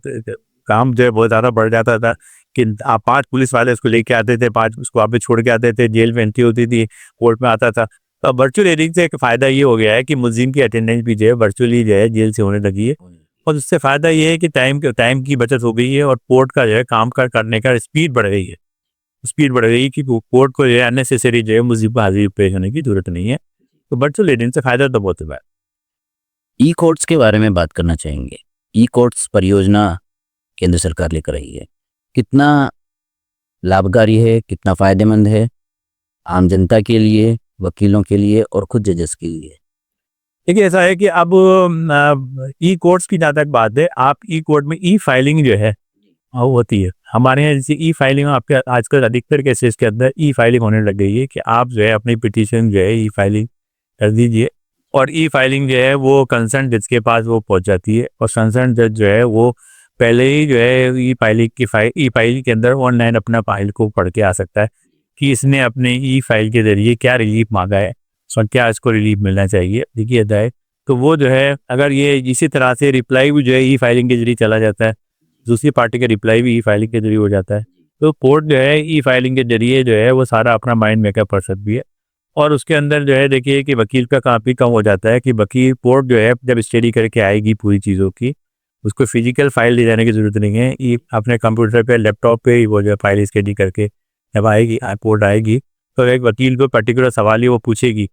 काम जो है बहुत ज़्यादा बढ़ जाता था कि आप 5 पुलिस वाले उसको लेके आते थे, 5 उसको वापस छोड़ के आते थे, जेल में एंट्री होती थी, कोर्ट में आता था। तो वर्चुअल हियरिंग से एक फ़ायदा ये हो गया है कि मुलजिम की अटेंडेंस भी जो है वर्चुअली जो है जेल से होने लगी है, और उससे फ़ायदा ये है कि टाइम की बचत हो गई है, और कोर्ट का जो है काम करने का स्पीड बढ़ गई है। स्पीड बढ़ गई कि कोर्ट को जो है अननेसेसरी जो है मुलजिम को हाजिर पेश होने की जरूरत नहीं है। तो वर्चुअल हियरिंग से फ़ायदा तो बहुत है। ई कोर्ट्स के बारे में बात करना चाहेंगे। ई कोर्ट्स परियोजना केंद्र सरकार लेकर आई है, कितना लाभकारी है, कितना फ़ायदेमंद है आम जनता के लिए, वकीलों के लिए और खुद जजेस के लिए? देखिए, ऐसा है कि अब ई कोर्ट्स की जहाँ तक बात है, आप ई कोर्ट में ई फाइलिंग जो है वो होती है। हमारे यहाँ जैसे ई फाइलिंग आपके आजकल अधिकतर केसेस के अंदर ई फाइलिंग होने लग गई है कि आप जो है अपनी पिटीशन जो है ई फाइलिंग कर दीजिए, और ई फाइलिंग जो है वो कंसर्न जज के पास वो पहुंच जाती है, और कंसर्न जज जो है वो पहले ही जो है ई फाइलिंग के अंदर ऑनलाइन अपना फाइल को पढ़ के आ सकता है कि इसने अपने ई फाइल के जरिए क्या रिलीफ मांगा है और क्या इसको रिलीफ मिलना चाहिए। देखिए जाए तो वो जो है, अगर ये इसी तरह से रिप्लाई भी जो है ई फाइलिंग के जरिए चला जाता है, दूसरी पार्टी का रिप्लाई भी ई फाइलिंग के जरिए हो जाता है, तो कोर्ट जो है ई फाइलिंग के जरिए जो है वो सारा अपना माइंड मेकअप कर सकती है। और उसके अंदर जो है देखिए कि वकील का काम भी कम हो जाता है कि वकील कोर्ट जो है जब स्टडी करके आएगी पूरी चीज़ों की, उसको फिजिकल फाइल ले जाने की ज़रूरत नहीं है। ये अपने कंप्यूटर पे, लैपटॉप पे ही वो जो है फाइल स्टडी करके जब आएगी, कोर्ट आएगी, तो एक वकील को पर्टिकुलर सवाल ही वो पूछेगी,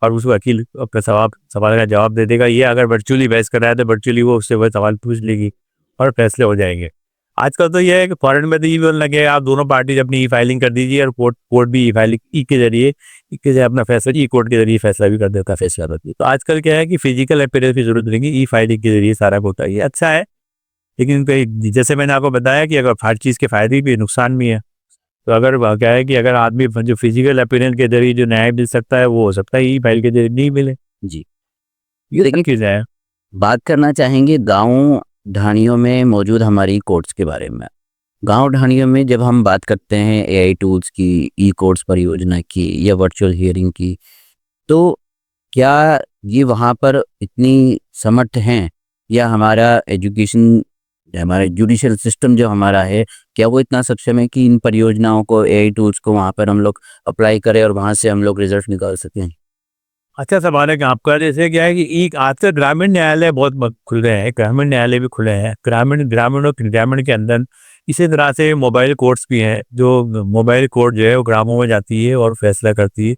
और उस वकील अपने सवाल का जवाब दे देगा। ये अगर वर्चुअली बहस कर रहा है तो वर्चुअली वो उससे वह सवाल पूछ लेगी और फैसले हो जाएंगे। आजकल तो ये है कि फॉरेन में तो ये बोलने लगे आप दोनों पार्टी अपनी ई फाइलिंग कर दीजिए, और कोर्ट भी ई फाइलिंग के जरिए अपना फैसला ई कोर्ट के जरिए फैसला भी कर देता है, फैसला होती है। तो आजकल क्या है कि फिजिकल अपीयरेंस की जरूरत नहीं है, ई फाइलिंग के जरिए सारा होता है। ये अच्छा है, लेकिन जैसे मैंने आपको बताया कि अगर हर चीज़ के फायदे भी नुकसान भी है, तो अगर क्या है कि अगर आदमी जो फिजिकल अपीयरेंस के जरिए जो न्याय मिल सकता है वो हो सकता है ई फाइल के जरिए नहीं मिले। जी, ये देखिए, चीज़ है। बात करना चाहेंगे गाँव ढाणियों में मौजूद हमारी कोर्ट्स के बारे में। गाँव ढाणियों में जब हम बात करते हैं एआई टूल्स की, ई कोर्ट्स परियोजना की या वर्चुअल हियरिंग की, तो क्या ये वहाँ पर इतनी समर्थ हैं, या हमारा एजुकेशन, हमारा जुडिशियल सिस्टम जो हमारा है, क्या वो इतना सक्षम है कि इन परियोजनाओं को, एआई टूल्स को वहाँ पर हम लोग अप्लाई करें और वहाँ से हम लोग रिजल्ट निकाल सकें? अच्छा सवाल है कि आपका, जैसे क्या है कि आजकल ग्रामीण न्यायालय बहुत खुल रहे हैं, ग्रामीण न्यायालय भी खुले हैं, ग्रामीण के अंदर इसी तरह से मोबाइल कोर्ट्स भी हैं, जो मोबाइल कोर्ट जो है वो ग्रामों में जाती है और फैसला करती है।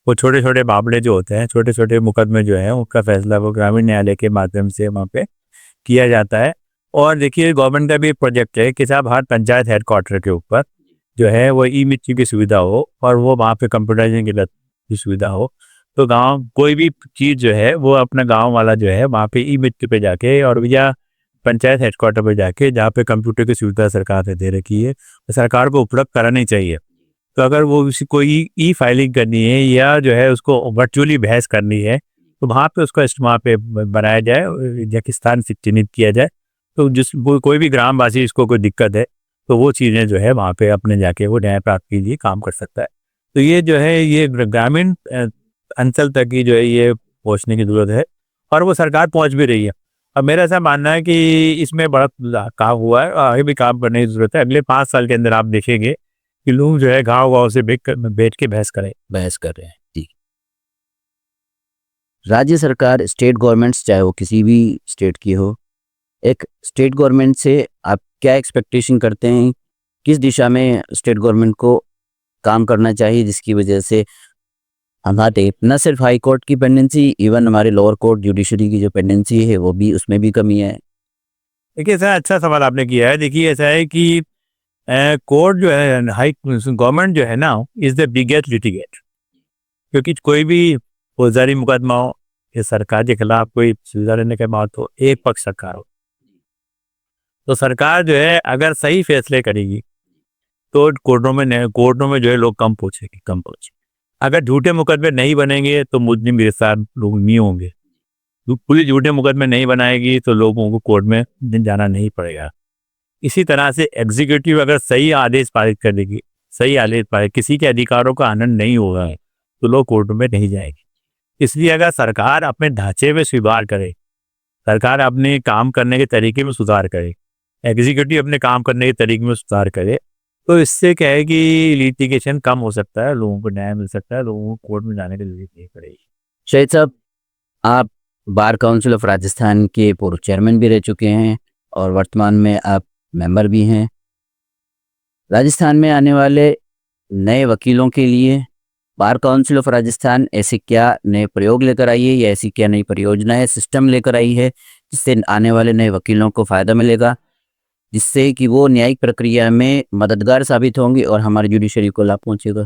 वो छोटे छोटे मामले जो होते हैं, छोटे छोटे मुकदमे जो हैं, उनका फैसला वो ग्रामीण न्यायालय के माध्यम से वहाँ पे किया जाता है। और देखिए, गवर्नमेंट का भी एक प्रोजेक्ट है कि साहब हर पंचायत हेडक्वार्टर के ऊपर जो है वो ई मिर्ची की सुविधा हो, और वो वहाँ पे कंप्यूटराइजेशन की सुविधा हो, तो गांव कोई भी चीज़ जो है वो अपना गांव वाला जो है वहाँ पे ई मित्र पे जाके, और या पंचायत हेडक्वार्टर पे जाके, जहाँ पे कंप्यूटर की सुविधा सरकार ने दे रखी है, तो सरकार को उपलब्ध करानी चाहिए। तो अगर वो कोई ई फाइलिंग करनी है या जो है उसको वर्चुअली बहस करनी है, तो वहाँ पे उसका इस्तेमाल पे बनाया जाए या किस स्थान से चिन्हित किया जाए। तो कोई भी ग्रामवासी इसको कोई दिक्कत है तो वो चीज़ें जो है वहाँ पे अपने जाके वो न्याय प्राप्त के लिए काम कर सकता है। तो ये जो है ये ग्रामीण अंचल तक की जो है ये पहुँचने की ज़रूरत है और वो सरकार पहुँच भी रही है। अब मेरा ऐसा मानना है कि इसमें बड़ा काम हुआ है और आगे भी काम करने की ज़रूरत है। अगले 5 साल के अंदर आप देखेंगे कि लोग जो है गाँव-गाँव से बैठ के बहस कर रहे हैं। जी। राज्य सरकार, स्टेट गवर्नमेंट्स, चाहे वो किसी भी स्टेट की हो, एक स्टेट गवर्नमेंट से आप क्या एक्सपेक्टेशन करते हैं? किस दिशा में स्टेट गवर्नमेंट को काम करना चाहिए जिसकी वजह से हमारे न सिर्फ हाई कोर्ट की पेंडेंसी, इवन हमारे लोअर कोर्ट जुडिशरी की जो पेंडेंसी है वो भी, उसमें भी कमी है? देखिए, ऐसा अच्छा सवाल आपने किया है। देखिए, ऐसा है कि कोर्ट जो है, हाई गवर्नमेंट जो है ना, इज़ द बिगेस्ट लिटिगेट। क्योंकि कोई भी फौजदारी मुकदमा हो या सरकार के खिलाफ कोई सुविधा लेने के बात हो, एक पक्ष सरकार हो, तो सरकार जो है अगर सही फैसले करेगी तो कोर्टों में जो है लोग कम पहुँचे। अगर झूठे मुकदमे नहीं बनेंगे तो मुजरिम गिरफ्तार लोग नहीं होंगे। पुलिस झूठे मुकदमे नहीं बनाएगी तो लोगों को कोर्ट में जाना नहीं पड़ेगा। इसी तरह से एग्जीक्यूटिव अगर सही आदेश पारित करेगी, किसी के अधिकारों का हनन नहीं होगा तो लोग कोर्ट में नहीं जाएंगे। इसलिए अगर सरकार अपने ढांचे में सुधार करे, सरकार अपने काम करने के तरीके में सुधार करे, एग्जीक्यूटिव अपने काम करने के तरीके में सुधार करे, तो इससे क्या है कि लिटिगेशन कम हो सकता है, लोगों को न्याय मिल सकता है, लोगों को कोर्ट में जाने की जरूरत नहीं पड़ेगी। शाहिद साहब, आप बार काउंसिल ऑफ राजस्थान के पूर्व चेयरमैन भी रह चुके हैं और वर्तमान में आप मेंबर भी हैं। राजस्थान में आने वाले नए वकीलों के लिए बार काउंसिल ऑफ राजस्थान ऐसे क्या नए प्रयोग लेकर आई है या ऐसी क्या नई परियोजना है, सिस्टम लेकर आई है जिससे आने वाले नए वकीलों को फ़ायदा मिलेगा, जिससे कि वो न्यायिक प्रक्रिया में मददगार साबित होंगे और हमारी जुडिशरी को लाभ पहुंचेगा?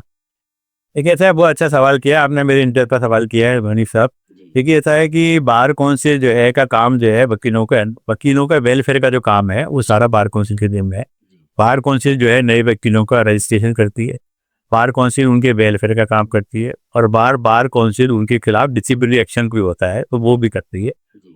देखिए, ऐसा है, बहुत अच्छा सवाल किया आपने, मेरे इंटर का सवाल किया है हनीफ साहब। देखिए, ऐसा है कि बार काउंसिल जो है का काम जो है वकीलों का वेलफेयर का जो काम है वो सारा बार काउंसिल के जिम्मे है। बार काउंसिल जो है नए वकीलों का रजिस्ट्रेशन करती है, बार काउंसिल उनके वेलफेयर का काम करती है और बार काउंसिल उनके खिलाफ डिसिप्लिनरी एक्शन भी होता है तो वो भी करती है।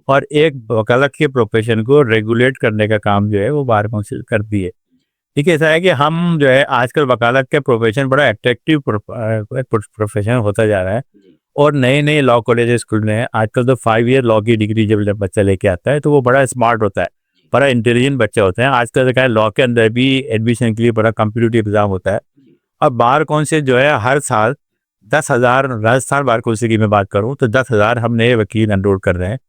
और एक वकालत के प्रोफेशन को रेगुलेट करने का काम जो है वो बार काउंसिल करती है। ठीक है, ऐसा है कि हम जो है आजकल वकालत का प्रोफेशन बड़ा अट्रैक्टिव प्रोफेशन होता जा रहा है और नए नए लॉ कॉलेजेस खुल रहे हैं। आजकल तो 5 ईयर लॉ की डिग्री जब बच्चा लेके आता है तो वो बड़ा स्मार्ट होता है, बड़ा इंटेलिजेंट बच्चा होता है। आजकल देखा है लॉ के अंदर भी एडमिशन के लिए बड़ा कॉम्पिटिटिव एग्जाम होता है। अब बार काउंसिल जो है हर साल 10,000, राजस्थान बार काउंसिल की मैं बात करूँ तो 10,000 हम नए वकील एनरोल कर रहे हैं।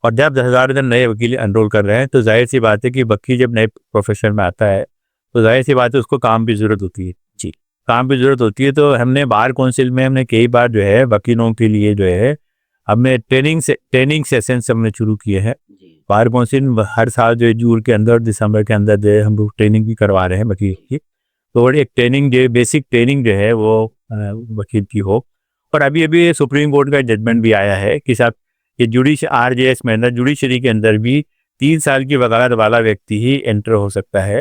और जब 10,000 नए वकील एनरोल कर रहे हैं तो जाहिर सी बात है कि वकील जब नए प्रोफेशन में आता है तो जाहिर सी बात है उसको काम की ज़रूरत होती है। जी, काम की ज़रूरत होती है। तो हमने बार काउंसिल में हमने कई बार जो है वकीलों के लिए जो है हमने ट्रेनिंग सेशन हमने शुरू किए हैं। बार काउंसिल हर साल जो है जून के अंदर, दिसंबर के अंदर जो है हम लोग ट्रेनिंग भी करवा रहे हैं वकील की। तो एक ट्रेनिंग जो बेसिक ट्रेनिंग जो है वो वकील की हो। और अभी सुप्रीम कोर्ट का जजमेंट भी आया है कि साहब ये RJS में अंदर जुडिशरी के अंदर भी 3 साल की वकालत वाला व्यक्ति ही एंटर हो सकता है।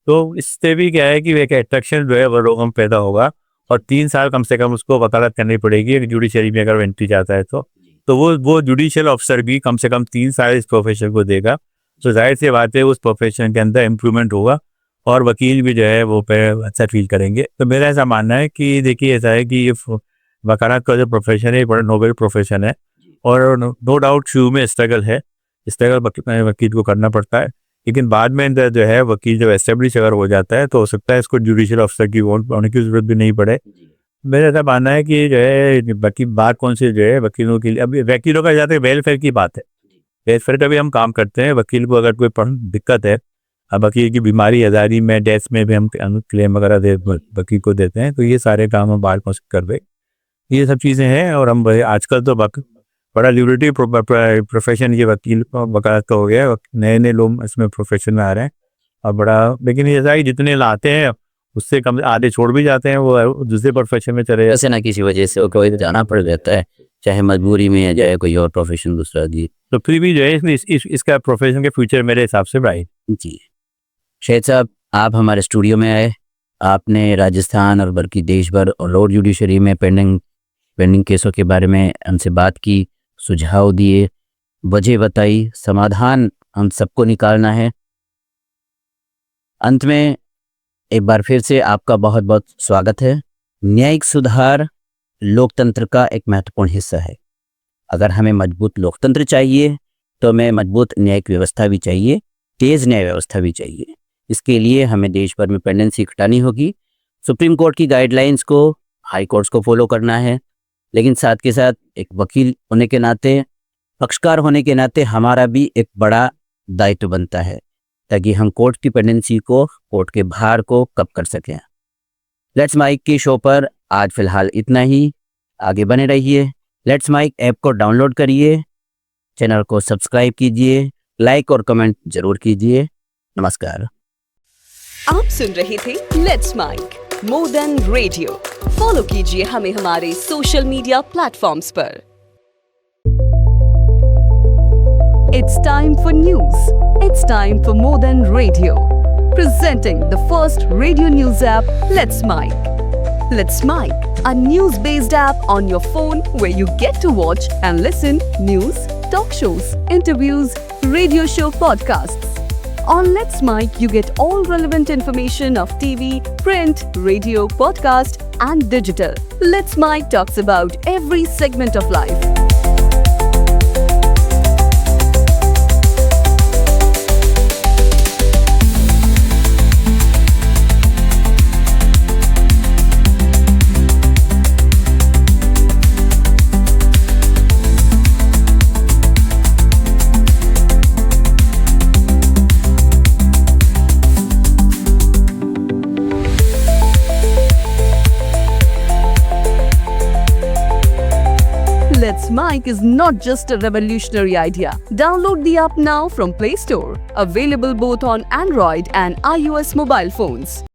तो इससे भी क्या है कि एक अट्रैक्शन जो है वो लोगों में पैदा होगा और 3 साल कम से कम उसको वकालत करनी पड़ेगी जुडिशरी में अगर एंट्री जाता है तो वो जुडिशियल ऑफिसर भी कम से कम 3 साल इस प्रोफेशन को देगा। तो जाहिर सी बात है उस प्रोफेशन के अंदर इम्प्रूवमेंट होगा और वकील भी जो है वो अच्छा फील करेंगे। तो मेरा ऐसा मानना है कि देखिए, ऐसा है कि ये वकालत का जो प्रोफेशन है बड़ा नोबेल प्रोफेशन है और नो डाउट शुरू में स्ट्रगल वकील को करना पड़ता है, लेकिन बाद में जो है वकील जब एस्टेब्लिश अगर हो जाता है तो हो सकता है इसको जुडिशियल ऑफिसर की होने की जरूरत भी नहीं पड़े। मेरा ऐसा मानना है कि जो है बार काउंसिल जो है वकीलों के लिए, अभी वकीलों का ज़्यादा वेलफेयर की बात है, वेलफेयर का भी हम काम करते हैं। वकील को अगर कोई दिक्कत है, अब वकील की बीमारी, आज़ादी में, डेथ में भी हम क्लेम वगैरह वकील को देते हैं। तो ये सारे काम हम बार काउंसिल कर रहे, ये सब चीज़ें हैं। और हम आजकल तो बड़ा ल्यूरेटिव प्रोफेशन ये वकील वकालत का हो गया, नए लोग इसमें प्रोफेशन में आ रहे हैं और बड़ा, लेकिन ये ऐसा है जितने लाते हैं उससे कम आधे छोड़ भी जाते हैं, वो दूसरे प्रोफेशन में चले ऐसे ना किसी वजह से कोई जाना पड़ जाता है, चाहे मजबूरी में या चाहे कोई और प्रोफेशन दूसरा दी। तो फिर भी जो है इसका प्रोफेशन के फ्यूचर मेरे हिसाब से ब्राइट। जी, शाहिद साहब, आप हमारे स्टूडियो में आए, आपने राजस्थान और बल्कि देश भर और लॉ जुडिशरी में पेंडिंग केसों के बारे में हमसे बात की, सुझाव दिए, वजह बताई, समाधान हम सबको निकालना है। अंत में एक बार फिर से आपका बहुत बहुत स्वागत है। न्यायिक सुधार लोकतंत्र का एक महत्वपूर्ण हिस्सा है। अगर हमें मजबूत लोकतंत्र चाहिए तो हमें मजबूत न्यायिक व्यवस्था भी चाहिए, तेज न्याय व्यवस्था भी चाहिए। इसके लिए हमें देश भर में पेंडेंसी घटानी होगी। सुप्रीम कोर्ट की गाइडलाइंस को, हाई कोर्ट्स को फॉलो करना है, लेकिन साथ के साथ एक वकील होने के नाते, पक्षकार होने के नाते हमारा भी एक बड़ा दायित्व बनता है ताकि हम कोर्ट की पेंडेंसी को, कोर्ट के भार को कम कर सकें। लेट्स माइक की शो पर आज फिलहाल इतना ही। आगे बने रहिए। लेट्स माइक ऐप को डाउनलोड करिए, चैनल को सब्सक्राइब कीजिए, लाइक और कमेंट जरूर कीजिए। नमस्कार। आप सुन रहे थे let's mic more than radio. Follow कीजिए हमें हमारे सोशल मीडिया प्लेटफॉर्म्स पर। It's time for news. It's time for more than radio. Presenting the first radio news app, Let's Mic. Let's Mic, a news-based app on your phone where you get to watch and listen news, talk shows, interviews, radio show podcasts. On Let's Mic, you get all relevant information of TV, print, radio, podcast, and digital. Let's Mic talks about every segment of life. Let's Mic is not just a revolutionary idea. Download the app now from Play Store. Available both on Android and iOS mobile phones.